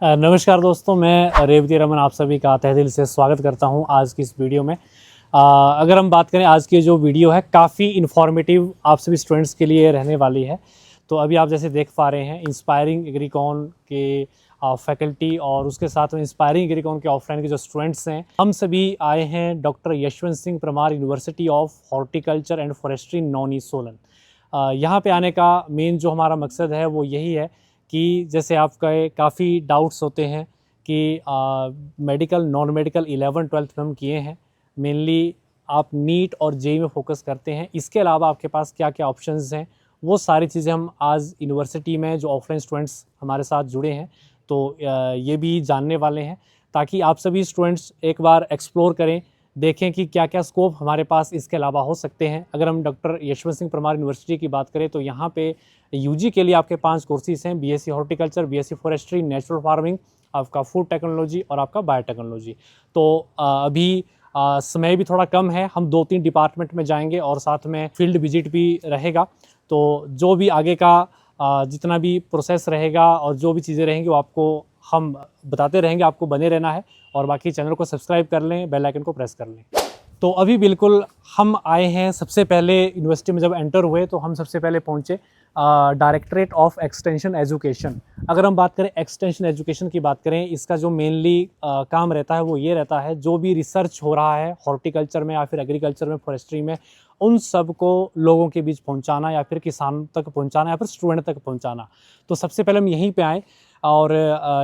नमस्कार दोस्तों, मैं रेवती रमन आप सभी का तहे दिल से स्वागत करता हूं आज की इस वीडियो में। अगर हम बात करें आज की जो वीडियो है काफ़ी इन्फॉर्मेटिव आप सभी स्टूडेंट्स के लिए रहने वाली है। तो अभी आप जैसे देख पा रहे हैं इंस्पायरिंग एग्रीकॉन के फैकल्टी और उसके साथ में इंस्पायरिंग एग्रीकॉन के ऑफलाइन के जो स्टूडेंट्स हैं, हम सभी आए हैं doctor Yashwant Singh Parmar university of horticulture and forestry नौनी सोलन। यहाँ पे आने का मेन जो हमारा मकसद है वो यही है कि जैसे आपका काफ़ी डाउट्स होते हैं कि मेडिकल नॉन मेडिकल 11-12 में हम किए हैं, मेनली आप नीट और जेई में फोकस करते हैं, इसके अलावा आपके पास क्या क्या ऑप्शंस हैं वो सारी चीज़ें हम आज यूनिवर्सिटी में जो ऑफलाइन स्टूडेंट्स हमारे साथ जुड़े हैं तो ये भी जानने वाले हैं, ताकि आप सभी स्टूडेंट्स एक बार एक्सप्लोर करें, देखें कि क्या क्या स्कोप हमारे पास इसके अलावा हो सकते हैं। अगर हम डॉक्टर यशवंत सिंह परमार यूनिवर्सिटी की बात करें तो यहाँ पे यूजी के लिए आपके 5 कोर्सेज हैं, BSc horticulture, BSc forestry, natural farming, आपका फूड टेक्नोलॉजी और आपका बायोटेक्नोलॉजी। तो अभी समय भी थोड़ा कम है, हम 2-3 डिपार्टमेंट में जाएंगे और साथ में फील्ड विजिट भी रहेगा। तो जो भी आगे का जितना भी प्रोसेस रहेगा और जो भी चीज़ें रहेंगी वो आपको हम बताते रहेंगे, आपको बने रहना है और बाकी चैनल को सब्सक्राइब कर लें, बेल आइकन को प्रेस कर लें। तो अभी बिल्कुल हम आए हैं, सबसे पहले यूनिवर्सिटी में जब एंटर हुए तो हम सबसे पहले पहुंचे डायरेक्टरेट ऑफ एक्सटेंशन एजुकेशन। अगर हम बात करें एक्सटेंशन एजुकेशन की बात करें, इसका जो मेनली काम रहता है वो ये रहता है, जो भी रिसर्च हो रहा है हॉर्टिकल्चर में या फिर एग्रीकल्चर में, फॉरेस्ट्री में, उन सब को लोगों के बीच पहुंचाना या फिर किसान तक पहुंचाना या फिर स्टूडेंट तक पहुंचाना। तो सबसे पहले हम यहीं पे आए और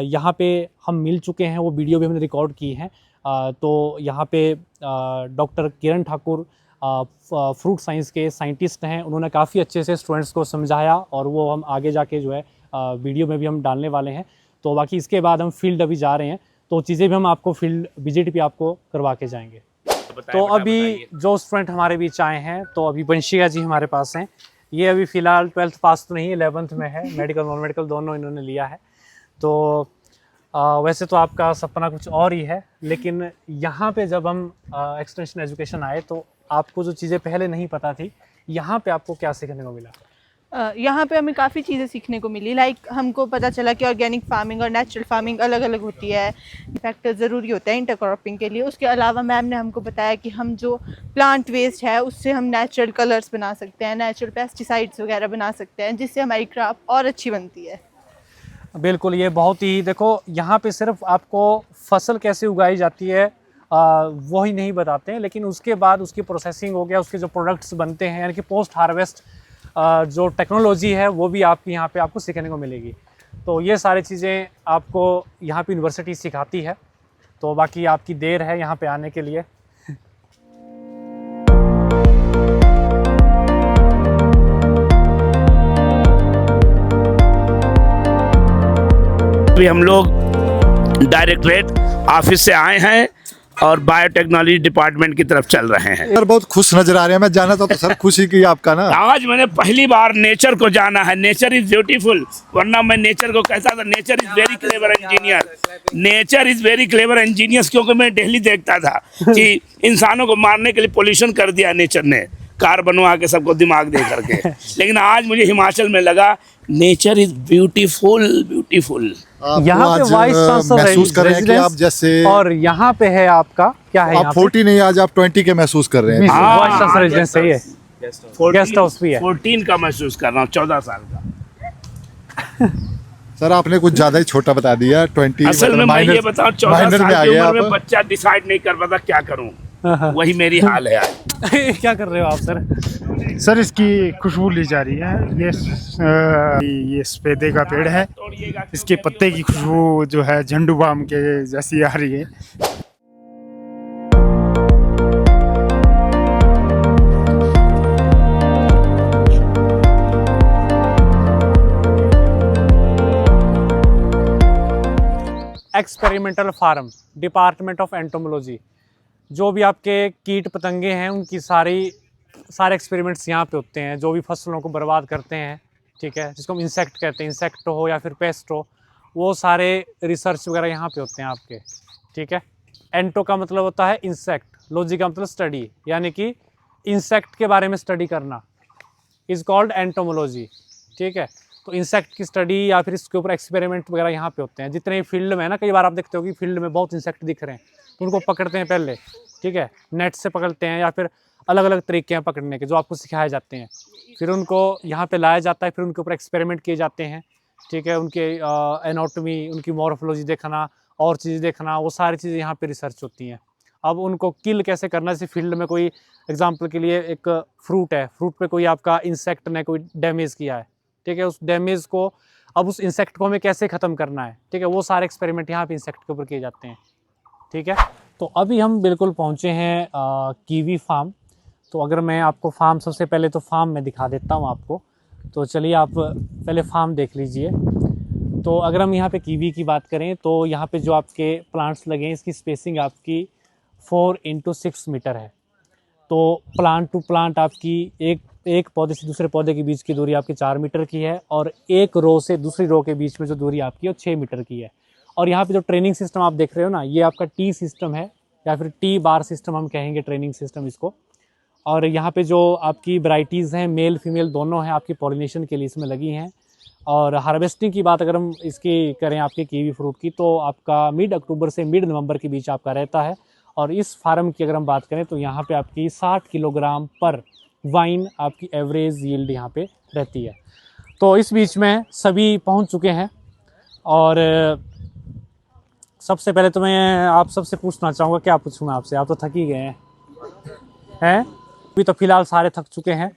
यहाँ पे हम मिल चुके हैं, वो वीडियो भी हमने रिकॉर्ड की है। तो यहाँ पे डॉक्टर किरण ठाकुर फ्रूट साइंस के साइंटिस्ट हैं, उन्होंने काफ़ी अच्छे से स्टूडेंट्स को समझाया और वो हम आगे जाके जो है वीडियो में भी हम डालने वाले हैं। तो बाकी इसके बाद हम फील्ड अभी जा रहे हैं, तो चीज़ें भी हम आपको फील्ड विजिट भी आपको करवा के जाएंगे। तो अभी जो स्टूडेंट हमारे बीच आए हैं, तो अभी वंशिका जी हमारे पास हैं। ये अभी फ़िलहाल 12th पास तो नहीं, 11th में है, मेडिकल नॉन मेडिकल दोनों इन्होंने लिया है। तो वैसे तो आपका सपना कुछ और ही है, लेकिन यहाँ पे जब हम एक्सटेंशन एजुकेशन आए तो आपको जो चीज़ें पहले नहीं पता थी, यहाँ पे आपको क्या सीखने को मिला? यहाँ पे हमें काफ़ी चीज़ें सीखने को मिली। लाइक हमको पता चला कि ऑर्गेनिक फार्मिंग और नेचुरल फार्मिंग अलग अलग होती है, फैक्टर ज़रूरी होता है इंटरक्रॉपिंग के लिए। उसके अलावा मैम ने हमको बताया कि हम जो प्लांट वेस्ट है उससे हम नेचुरल कलर्स बना सकते हैं, नेचुरल पेस्टिसाइड्स वगैरह बना सकते हैं, जिससे हमारी क्रॉप और अच्छी बनती है। बिल्कुल, ये बहुत ही, देखो यहाँ पे सिर्फ आपको फसल कैसे उगाई जाती है वो ही नहीं बताते हैं, लेकिन उसके बाद उसकी प्रोसेसिंग हो गया, उसके जो प्रोडक्ट्स बनते हैं यानी कि पोस्ट हार्वेस्ट जो टेक्नोलॉजी है वो भी आपकी यहाँ पे आपको सीखने को मिलेगी। तो ये सारी चीज़ें आपको यहाँ पे यूनिवर्सिटी सिखाती है। तो बाकी आपकी देर है यहाँ पे आने के लिए। अभी हम लोग डायरेक्टरेट ऑफिस से आए हैं और बायोटेक्नोलॉजी डिपार्टमेंट की तरफ चल रहे हैं। सर बहुत खुश नजर आ रहे हैं, मैं जाना था तो सर खुशी की आपका ना। आज मैंने पहली बार नेचर को जाना है। नेचर इज ब्यूटीफुल, वरना मैं नेचर को कहता था nature is very clever engineer, nature is very clever engineers, क्योंकि मैं डेली देखता था कि इंसानों को मारने के लिए पोल्यूशन कर दिया नेचर ने, कार बनवा के सबको दिमाग दे करके। लेकिन आज मुझे हिमाचल में लगा नेचर इज ब्यूटीफुल ब्यूटीफुल। यहाँ पे वाइस चांसलर महसूस कर रहे हैं कि आप जैसे, और यहाँ पे है आपका क्या है, आप 40 नहीं, आज आप 20 के महसूस कर रहे हैं। वाइस चांसलर रेजिडेंस है, ये गेस्ट हाउस भी है। 14 का महसूस कर रहा हूँ, 14 साल का। सर आपने कुछ ज्यादा ही छोटा बता दिया, 20। असल में मैं ये बताऊँ, 14 साल की उम्र में बच्चा डिसाइड नहीं कर पाता क्या करूँ, वही मेरी हाल है आज। क्या कर रहे हो आप सर? सर इसकी खुशबू ली जा रही है। ये सफेदे का पेड़ है, इसके पत्ते की खुशबू जो है झंडू बाम के जैसी आ रही है। Experimental farm, department of entomology, जो भी आपके कीट पतंगे हैं उनकी सारे एक्सपेरिमेंट्स यहाँ पे होते हैं, जो भी फसलों को बर्बाद करते हैं, ठीक है, जिसको हम इंसेक्ट कहते हैं, इंसेक्ट हो या फिर पेस्ट हो, वो सारे रिसर्च वगैरह यहाँ पे होते हैं आपके, ठीक है। एंटो का मतलब होता है इंसेक्ट, लॉजी का मतलब स्टडी, यानी कि इंसेक्ट के बारे में स्टडी करना, इज कॉल्ड एंटोमोलॉजी, ठीक है। तो इंसेक्ट की स्टडी या फिर इसके ऊपर एक्सपेरिमेंट वगैरह यहाँ पे होते हैं। जितने फील्ड में है ना, कई बार आप देखते हो कि फील्ड में बहुत इंसेक्ट दिख रहे हैं, तो उनको पकड़ते हैं पहले, ठीक है, नेट से पकड़ते हैं या फिर अलग अलग तरीके हैं पकड़ने के जो आपको सिखाए जाते हैं। फिर उनको यहाँ पे लाया जाता है, फिर उनके ऊपर एक्सपेरिमेंट किए जाते हैं, ठीक है, उनके एनाटॉमी, उनकी मॉर्फोलॉजी देखना और चीज़ें देखना, वो सारी चीज़ें यहाँ पे रिसर्च होती हैं। अब उनको किल कैसे करना, जैसे फील्ड में कोई एग्जांपल के लिए एक फ्रूट है, फ्रूट पे कोई आपका इंसेक्ट ने कोई डैमेज किया है, ठीक है, उस डैमेज को अब उस इंसेक्ट को हमें कैसे ख़त्म करना है, ठीक है, वो सारे एक्सपेरिमेंट यहाँ पे इंसेक्ट के ऊपर किए जाते हैं, ठीक है। तो अभी हम बिल्कुल पहुँचे हैं कीवी फार्म। तो अगर मैं आपको फार्म, सबसे पहले तो फार्म में दिखा देता हूँ आपको, तो चलिए आप पहले फार्म देख लीजिए। तो अगर हम यहाँ पे कीवी की बात करें तो यहाँ पे जो आपके प्लांट्स लगे हैं, इसकी स्पेसिंग आपकी 4x6 मीटर है। तो प्लांट टू प्लांट आपकी एक पौधे से दूसरे पौधे के बीच की दूरी आपकी 4 मीटर की है, और एक रो से दूसरी रो के बीच में जो दूरी आपकी है वो 6 मीटर की है। और यहाँ पे जो ट्रेनिंग सिस्टम आप देख रहे हो ना, ये आपका टी सिस्टम है या फिर टी बार सिस्टम हम कहेंगे, ट्रेनिंग सिस्टम इसको। और यहाँ पे जो आपकी वैरायटीज़ हैं, मेल फीमेल दोनों हैं, आपकी पॉलिनेशन के लिए इसमें लगी हैं। और हार्वेस्टिंग की बात अगर हम इसकी करें आपके कीवी फ्रूट की, तो आपका मिड अक्टूबर से मिड नवंबर के बीच आपका रहता है। और इस फार्म की अगर हम बात करें तो यहाँ पे आपकी 60 किलोग्राम पर वाइन आपकी एवरेज यील्ड यहाँ पे रहती है। तो इस बीच में सभी पहुँच चुके हैं, और सबसे पहले तो मैं आप सबसे पूछना चाहूँगा, क्या पूछूँ मैं आपसे, आप तो थक ही गए हैं अभी तो फ़िलहाल सारे थक चुके हैं,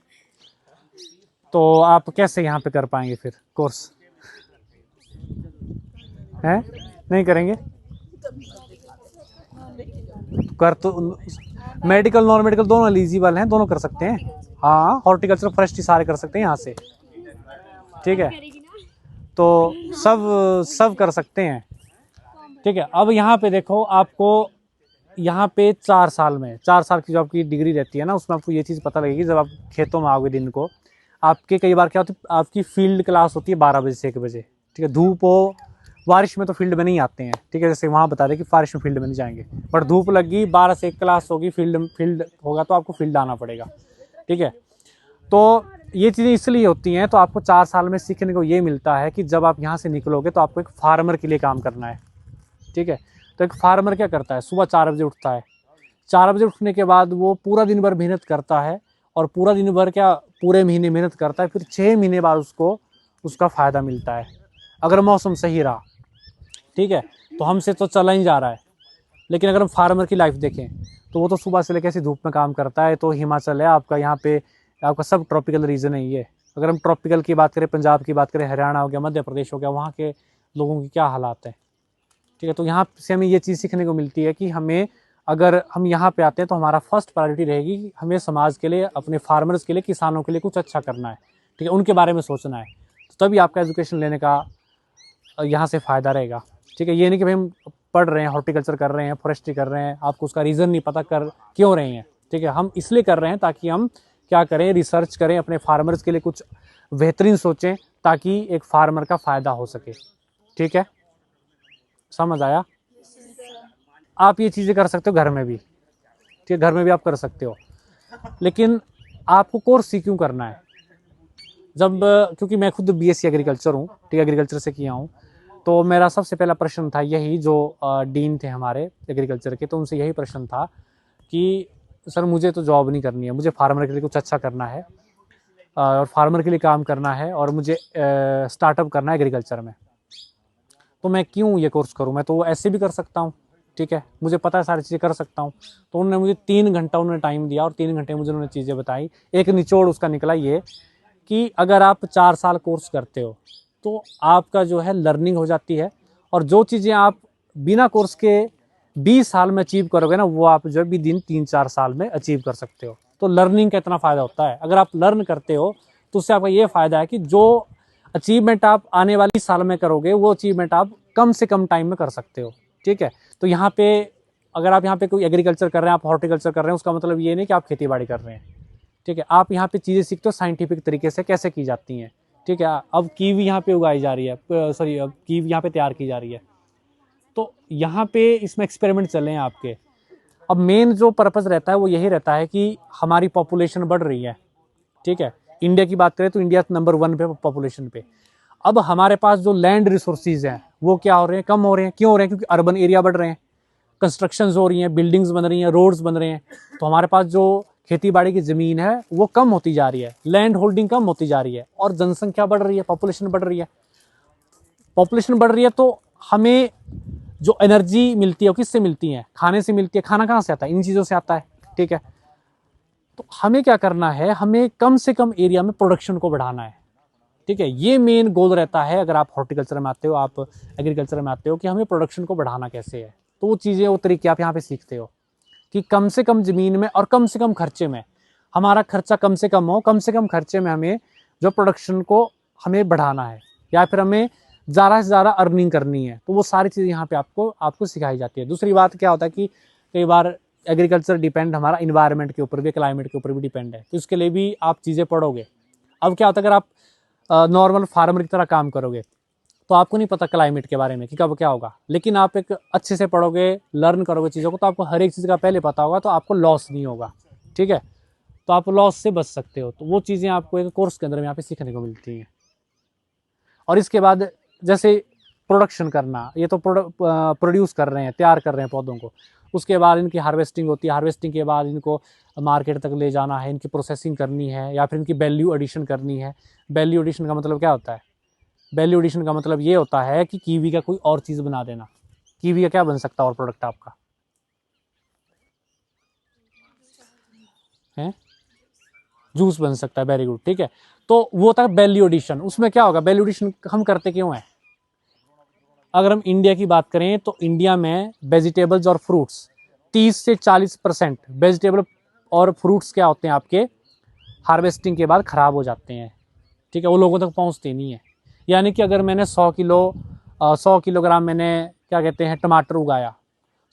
तो आप कैसे यहाँ पे कर पाएंगे फिर कोर्स, हैं नहीं करेंगे? कर तो मेडिकल नॉन मेडिकल दोनों एलिजिबल हैं, दोनों कर सकते हैं। हाँ, हॉर्टिकल्चर फॉरेस्ट्री सारे कर सकते हैं यहाँ से, ठीक है, तो सब कर सकते हैं, ठीक है। अब यहाँ पे देखो, आपको यहाँ पे 4 साल की जो आपकी डिग्री रहती है ना, उसमें आपको ये चीज़ पता लगेगी जब आप खेतों में आओगे दिन को। आपके कई बार क्या होती है, आपकी फील्ड क्लास होती है 12 बजे से 1 बजे, ठीक है, धूप हो, बारिश में तो फील्ड में नहीं आते हैं, ठीक है, जैसे वहाँ बता दें कि बारिश में फील्ड में नहीं जाएंगे, पर धूप लगी 12 से 1 क्लास होगी, फील्ड होगा तो आपको फील्ड आना पड़ेगा, ठीक है। तो ये चीज़ें इसलिए होती हैं, तो आपको 4 साल में सीखने को ये मिलता है कि जब आप यहाँ से निकलोगे तो आपको एक फार्मर के लिए काम करना है, ठीक है। तो एक फार्मर क्या करता है, सुबह 4 बजे उठता है, 4 बजे उठने के बाद वो पूरा दिन भर मेहनत करता है, और पूरा दिन भर क्या, पूरे महीने मेहनत करता है, फिर 6 महीने बाद उसको उसका फ़ायदा मिलता है, अगर मौसम सही रहा, ठीक है। तो हमसे तो चला ही जा रहा है, लेकिन अगर हम फार्मर की लाइफ देखें तो वो तो सुबह से लेकर ऐसी धूप में काम करता है। तो हिमाचल है आपका, यहाँ पे आपका सब ट्रॉपिकल रीजन है ये। अगर हम ट्रॉपिकल की बात करें, पंजाब की बात करें, हरियाणा हो गया, मध्य प्रदेश हो गया, वहाँ के लोगों की क्या हालात हैं, ठीक है। तो यहाँ से हमें ये चीज़ सीखने को मिलती है कि हमें, अगर हम यहाँ पे आते हैं तो हमारा फर्स्ट प्रायोरिटी रहेगी कि हमें समाज के लिए, अपने फार्मर्स के लिए, किसानों के लिए कुछ अच्छा करना है, ठीक है, उनके बारे में सोचना है, तो तभी आपका एजुकेशन लेने का यहाँ से फ़ायदा रहेगा, ठीक है। ये नहीं कि भाई हम पढ़ रहे हैं, हॉर्टिकल्चर कर रहे हैं, फॉरेस्ट्री कर रहे हैं, आपको उसका रीज़न नहीं पता कर क्यों रहे हैं, ठीक है। हम इसलिए कर रहे हैं ताकि हम क्या करें, रिसर्च करें, अपने फार्मर्स के लिए कुछ बेहतरीन सोचें, ताकि एक फार्मर का फ़ायदा हो सके, ठीक है, समझ आया। आप ये चीज़ें कर सकते हो घर में भी, ठीक है, घर में भी आप कर सकते हो, लेकिन आपको कोर्स ही क्यों करना है, जब, क्योंकि मैं खुद BSc एग्रीकल्चर हूँ, ठीक है, एग्रीकल्चर से किया हूँ, तो मेरा सबसे पहला प्रश्न था यही, जो डीन थे हमारे एग्रीकल्चर के, तो उनसे यही प्रश्न था कि सर मुझे तो जॉब नहीं करनी है, मुझे फार्मर के लिए कुछ अच्छा करना है, और फार्मर के लिए काम करना है, और मुझे स्टार्टअप करना है एग्रीकल्चर में, तो मैं क्यों ये कोर्स करूँ, मैं तो ऐसे भी कर सकता हूँ, ठीक है, मुझे पता है सारी चीज़ें कर सकता हूँ। तो उन्होंने मुझे 3 घंटा उन्होंने टाइम दिया, और 3 घंटे मुझे उन्होंने चीज़ें बताई। एक निचोड़ उसका निकला ये कि अगर आप 4 साल कोर्स करते हो तो आपका जो है लर्निंग हो जाती है, और जो चीज़ें आप बिना कोर्स के 20 साल में अचीव करोगे ना, वो आप जो है भी दिन 3-4 साल में अचीव कर सकते हो। तो लर्निंग का इतना फ़ायदा होता है, अगर आप लर्न करते हो तो उससे आपका ये फ़ायदा है कि जो अचीवमेंट आप आने वाली साल में करोगे, वो अचीवमेंट आप कम से कम टाइम में कर सकते हो, ठीक है। तो यहाँ पे अगर आप यहाँ पे कोई एग्रीकल्चर कर रहे हैं, आप हॉर्टिकल्चर कर रहे हैं, उसका मतलब ये नहीं कि आप खेती बाड़ी कर रहे हैं, ठीक है। आप यहाँ पे चीज़ें सीखते हो साइंटिफिक तरीके से कैसे की जाती हैं, ठीक है। अब कीवी यहाँ पे उगाई जा रही है, सॉरी, अब कीवी यहाँ पे तैयार की जा रही है, तो यहाँ पे इसमें एक्सपेरिमेंट चल रहे हैं आपके। अब मेन जो पर्पज़ रहता है वो यही रहता है कि हमारी पॉपुलेशन बढ़ रही है, ठीक है। इंडिया की बात करें तो इंडिया नंबर 1 पे पॉपुलेशन पे। अब हमारे पास जो लैंड रिसोर्सेज हैं वो क्या हो रहे हैं, कम हो रहे हैं। क्यों हो रहे हैं? क्योंकि अर्बन एरिया बढ़ रहे हैं, कंस्ट्रक्शंस हो रही हैं, बिल्डिंग्स बन रही हैं, रोड्स बन रहे हैं, तो हमारे पास जो खेती बाड़ी की ज़मीन है वो कम होती जा रही है, लैंड होल्डिंग कम होती जा रही है, और जनसंख्या बढ़ रही है, पॉपुलेशन बढ़ रही है। पॉपुलेशन बढ़ रही है तो हमें जो एनर्जी मिलती है वो किससे मिलती है? खाने से मिलती है। खाना कहाँ से आता है? इन चीज़ों से आता है, ठीक है। तो हमें क्या करना है, हमें कम से कम एरिया में प्रोडक्शन को बढ़ाना है, ठीक है। ये मेन गोल रहता है अगर आप हॉर्टिकल्चर में आते हो, आप एग्रीकल्चर में आते हो, कि हमें प्रोडक्शन को बढ़ाना कैसे है। तो वो चीज़ें, वो तरीके आप यहाँ पे सीखते हो कि कम से कम ज़मीन में और कम से कम खर्चे में, हमारा खर्चा कम से कम हो, कम से कम खर्चे में हमें जो प्रोडक्शन को हमें बढ़ाना है, या फिर हमें ज़्यादा से ज़्यादा अर्निंग करनी है। तो वो सारी चीज़ें यहाँ पे आपको सिखाई जाती है। दूसरी बात क्या होता है कि कई बार एग्रीकल्चर डिपेंड हमारा इन्वायरमेंट के ऊपर भी, क्लाइमेट के ऊपर भी डिपेंड है, तो इसके लिए भी आप चीज़ें पढ़ोगे। अब क्या होता है, अगर आप नॉर्मल फार्मर की तरह काम करोगे तो आपको नहीं पता क्लाइमेट के बारे में कि कब क्या होगा, लेकिन आप एक अच्छे से पढ़ोगे, लर्न करोगे चीज़ों को, तो आपको हर एक चीज़ का पहले पता होगा, तो आपको लॉस नहीं होगा, ठीक है। तो आप लॉस से बच सकते हो। तो वो चीज़ें आपको एक कोर्स के अंदर में यहाँ पे सीखने को मिलती हैं। और इसके बाद जैसे प्रोडक्शन करना, ये तो प्रोड्यूस कर रहे हैं, तैयार कर रहे हैं पौधों को, उसके बाद इनकी हार्वेस्टिंग होती है, हार्वेस्टिंग के बाद इनको मार्केट तक ले जाना है, इनकी प्रोसेसिंग करनी है, या फिर इनकी वैल्यू एडिशन करनी है। वैल्यू एडिशन का मतलब क्या होता है? वैल्यू एडिशन का मतलब ये होता है कि कीवी का कोई और चीज़ बना देना। कीवी का क्या बन सकता है और प्रोडक्ट आपका है? जूस बन सकता है, वेरी गुड, ठीक है। तो वो होता है वैल्यू एडिशन। उसमें क्या होगा, वैल्यू एडिशन हम करते क्यों हैं? अगर हम इंडिया की बात करें तो इंडिया में वेजिटेबल्स और फ्रूट्स 30 से 40% वेजिटेबल और फ्रूट्स क्या होते हैं आपके, हार्वेस्टिंग के बाद ख़राब हो जाते हैं, ठीक है, वो लोगों तक पहुंचते नहीं है। यानी कि अगर मैंने 100 किलोग्राम मैंने क्या कहते हैं टमाटर उगाया,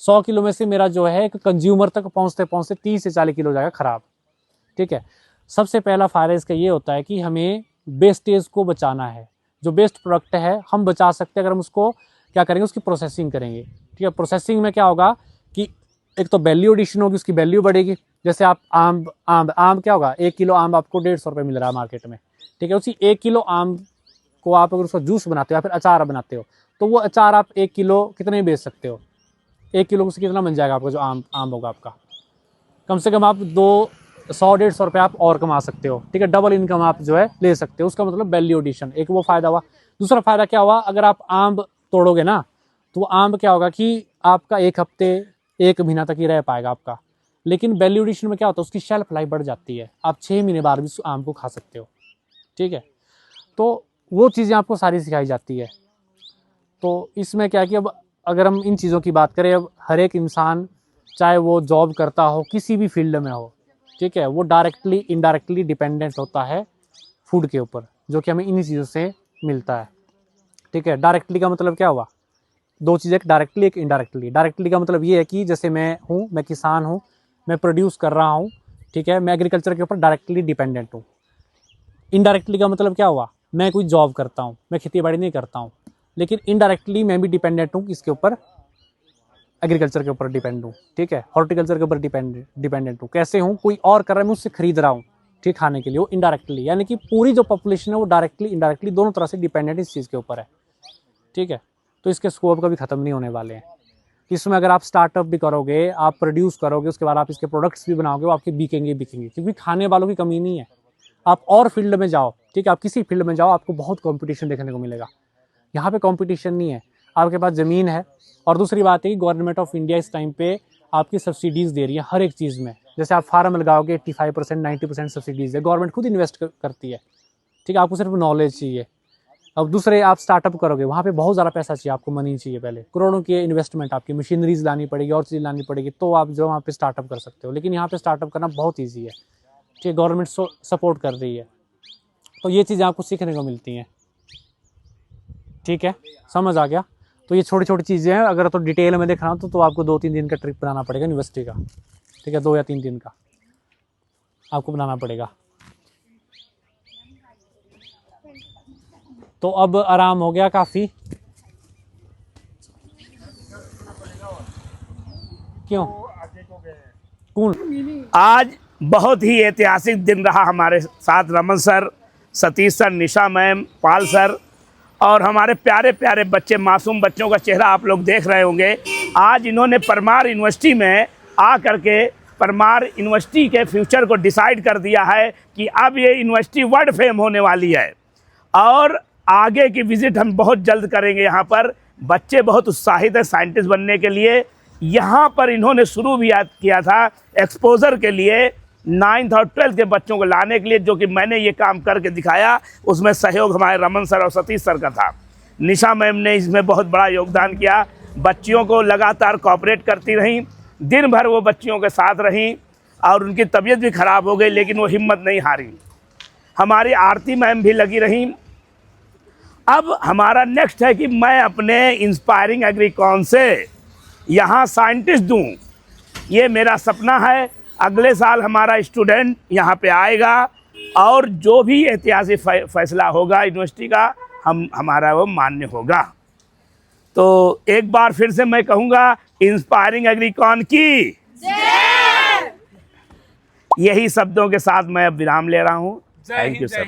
100 किलो में से मेरा जो है एक कंज्यूमर तक पहुंचते पहुंचते 30 से 40 किलो जाएगा ख़राब, ठीक है। सबसे पहला फ़ायदा इसका ये होता है कि हमें वेस्टेज को बचाना है। जो बेस्ट प्रोडक्ट है हम बचा सकते हैं अगर हम उसको क्या करेंगे, उसकी प्रोसेसिंग करेंगे, ठीक है। प्रोसेसिंग में क्या होगा कि एक तो वैल्यू एडिशन होगी, उसकी वैल्यू बढ़ेगी। जैसे आप आम क्या होगा, 1 किलो आम आपको 150 रुपये मिल रहा है मार्केट में, ठीक है। उसी 1 किलो आम को आप अगर उसका जूस बनाते हो या फिर अचार बनाते हो, तो वो अचार आप 1 किलो कितने बेच सकते हो? 1 किलो से कितना बन जाएगा आपका जो आम होगा आपका? कम से कम आप 100-150 रुपये आप और कमा सकते हो, ठीक है। डबल इनकम आप जो है ले सकते हो। उसका मतलब वैल्यू एडिशन, एक वो फ़ायदा हुआ। दूसरा फ़ायदा क्या हुआ, अगर आप आम तोड़ोगे ना, तो वो आम क्या होगा कि आपका 1 हफ्ते 1 महीना तक ही रह पाएगा आपका। लेकिन वैल्यू एडिशन में क्या होता है, उसकी शेल्फ लाइफ बढ़ जाती है, आप 6 महीने बाद भी उस आम को खा सकते हो, ठीक है। तो वो चीज़ें आपको सारी सिखाई जाती है। तो इसमें क्या कि अब अगर हम इन चीज़ों की बात करें, अब हर एक इंसान चाहे वो जॉब करता हो, किसी भी फील्ड में हो, ठीक है, वो डायरेक्टली इनडायरेक्टली डिपेंडेंट होता है फूड के ऊपर, जो कि हमें इन्हीं चीज़ों से मिलता है, ठीक है। डायरेक्टली का मतलब क्या हुआ, 2 चीज़ें, एक डायरेक्टली एक इनडायरेक्टली। डायरेक्टली का मतलब ये है कि जैसे मैं किसान हूँ, मैं प्रोड्यूस कर रहा हूँ, ठीक है, मैं एग्रीकल्चर के ऊपर डायरेक्टली डिपेंडेंट हूँ। इनडायरेक्टली का मतलब क्या हुआ, मैं कोई जॉब करता हूँ, मैं खेती बाड़ी नहीं करता हूँ, लेकिन इनडायरेक्टली मैं भी डिपेंडेंट हूँ किसके ऊपर, एग्रीकल्चर के ऊपर डिपेंड हूँ, ठीक है, हॉर्टिकल्चर के ऊपर डिपेंडेंट हूँ। कैसे हूँ, कोई और कर रहा है, मैं उससे खरीद रहा हूँ, ठीक, खाने के लिए, वो इनडायरेक्टली। यानी कि पूरी जो पॉपुलेशन है वो डायरेक्टली इनडायरेक्टली दोनों तरह से डिपेंडेंट इस चीज़ के ऊपर है, ठीक है। तो इसके स्कोप कभी ख़त्म नहीं होने वाले हैं। इसमें अगर आप स्टार्टअप भी करोगे, आप प्रोड्यूस करोगे, उसके बाद आप इसके प्रोडक्ट्स भी बनाओगे, वो आपके बिकेंगे, क्योंकि खाने वालों की कमी नहीं है। आप और फील्ड में जाओ, ठीक है, आप किसी फील्ड में जाओ, आपको बहुत कंपटीशन देखने को मिलेगा। यहाँ पे कंपटीशन नहीं है, आपके पास ज़मीन है। और दूसरी बात है कि गवर्नमेंट ऑफ इंडिया इस टाइम पे आपकी सब्सिडीज़ दे रही है हर एक चीज़ में। जैसे आप फार्म लगाओगे 85% 90% सब्सिडीज़ है, गवर्नमेंट खुद इन्वेस्ट करती है, ठीक है। आपको सिर्फ नॉलेज चाहिए। अब दूसरे आप स्टार्टअप करोगे, वहाँ पे बहुत ज़्यादा पैसा चाहिए, आपको मनी चाहिए, पहले करोड़ों की इन्वेस्टमेंट, आपकी मशीनरीज लानी पड़ेगी और चीज़ लानी पड़ेगी, तो आप जो वहाँ पे स्टार्टअप कर सकते हो। लेकिन यहाँ पे स्टार्टअप करना बहुत ईजी है, ठीक है, गवर्नमेंट सपोर्ट कर रही है। तो ये चीज़ें आपको सीखने को मिलती हैं, ठीक है, समझ आ गया। तो ये छोटी छोटी चीज़ें हैं, अगर तो डिटेल में देखना तो आपको 2-3 दिन का ट्रिप बनाना पड़ेगा यूनिवर्सिटी का, ठीक है, 2 या 3 दिन का आपको बनाना पड़ेगा। तो अब आराम हो गया काफ़ी, क्यों कौन? आज बहुत ही ऐतिहासिक दिन रहा हमारे साथ। रमन सर, सतीश सर, निशा मैम, पाल सर और हमारे प्यारे प्यारे बच्चे, मासूम बच्चों का चेहरा आप लोग देख रहे होंगे। आज इन्होंने परमार यूनिवर्सिटी में आ करके परमार यूनिवर्सिटी के फ्यूचर को डिसाइड कर दिया है कि अब ये यूनिवर्सिटी वर्ल्ड फेम होने वाली है और आगे की विजिट हम बहुत जल्द करेंगे। यहाँ पर बच्चे बहुत उत्साहित हैं साइंटिस्ट बनने के लिए। यहाँ पर इन्होंने शुरू भी किया था एक्सपोजर के लिए 9th और 12th के बच्चों को लाने के लिए, जो कि मैंने ये काम करके दिखाया। उसमें सहयोग हमारे रमन सर और सतीश सर का था। निशा मैम ने इसमें बहुत बड़ा योगदान किया। बच्चियों को लगातार कोऑपरेट करती रहीं, दिन भर वो बच्चियों के साथ रहीं और उनकी तबीयत भी ख़राब हो गई लेकिन वो हिम्मत नहीं हारी। हमारी आरती मैम भी लगी रहीं। अब हमारा नेक्स्ट है कि मैं अपने इंस्पायरिंग एग्रीकॉन से यहाँ साइंटिस्ट दूँ, ये मेरा सपना है। अगले साल हमारा स्टूडेंट यहाँ पे आएगा और जो भी ऐतिहासिक फैसला होगा यूनिवर्सिटी का हमारा वो मान्य होगा। तो एक बार फिर से मैं कहूँगा, इंस्पायरिंग एग्रीकॉन की जय। यही शब्दों के साथ मैं अब विराम ले रहा हूँ। Thank you sir.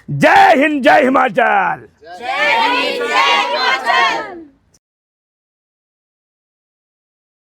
जय हिंद, जय हिमाचल।